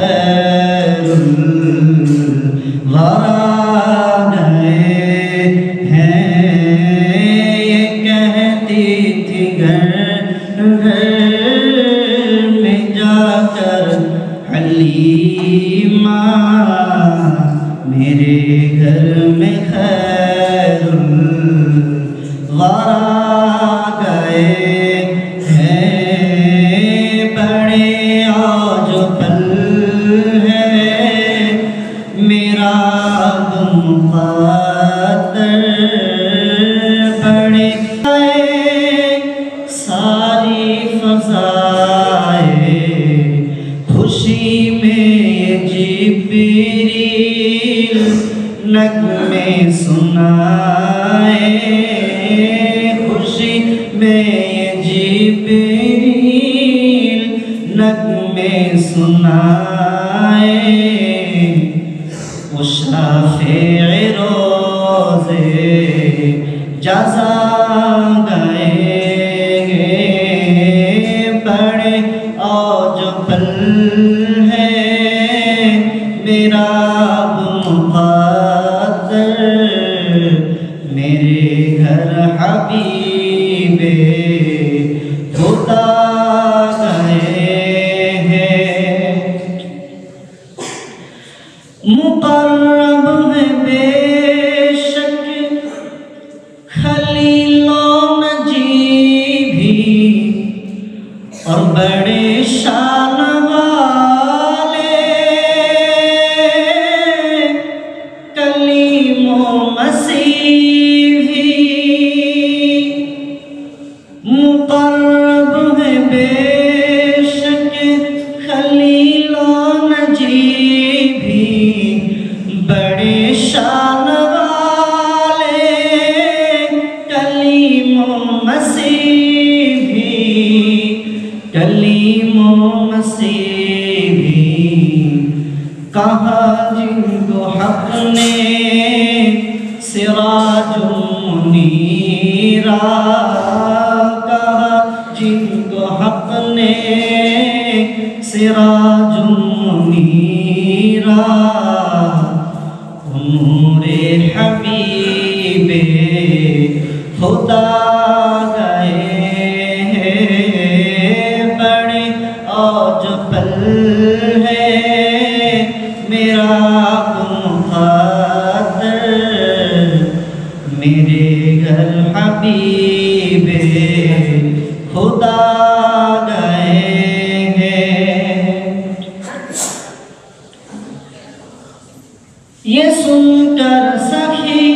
खैरुल वरा गए हैं। ये कहती थी घर में जाकर हलीमा, मेरे घर में खैरुल वरा गए हैं। बड़े आज पल है मेरा मुक़द्दर, बड़े सारी फ़ज़ाए खुशी में जिब्रील नग़्मे सुनाए, खुशी में जिब्रील नग़्मे सुनाए। वो शाफ़िए रोज़े जज़ा गए, बड़े आज पल है मेरा मुक़द्दर, मेरे घर हबीबे खुदा गए हैं। मुक़र्रब है बेशक खलीलो नजी भी, और बड़े शान वाले कलीमो मसीह भी। मुक़र्रब है बेशक खलीलो नजी भी, बड़े शान वाले कलीमो मसीह भी, कलीमो मसीह भी। कहा जिनको हक़ ने सिराजुम मुनीरा, कहा जिनको हक़ ने सिराजुम मुनीरा, नूरे हबीबे खुदा गए हैं। बड़े आज पल है मेरा मुक़द्दर, मेरे घर हबीबे खुदा गए हैं। ये सुनकर सखी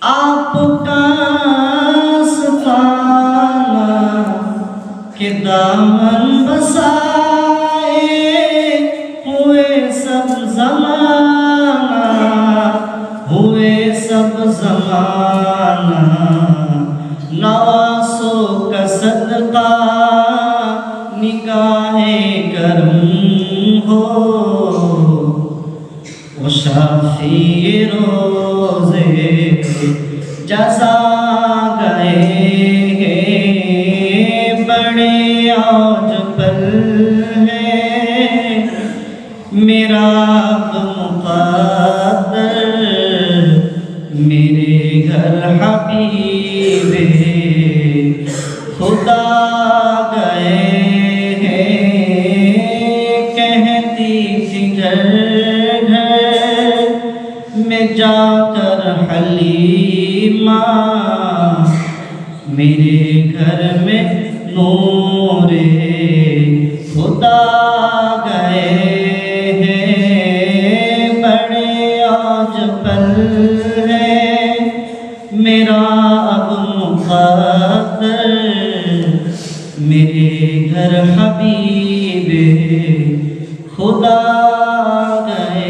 आपका सताना के दामन बसाए हुए सब ज़माना, हुए सब ज़माना। नवासों का सदका निगाहे करम हो, वो शाफ़िए रोज़े जज़ा गए हैं। बड़े आज पल है मेरा मुक़द्दर, मेरे घर हबीबे खुदा गए हैं। कहती थी घर में जाकर हलीमा, मेरे घर में नूरे खुदा गए हैं। बड़े आज पल है मेरा अब मुक़द्दर, मेरे घर हबीबे खुदा गए।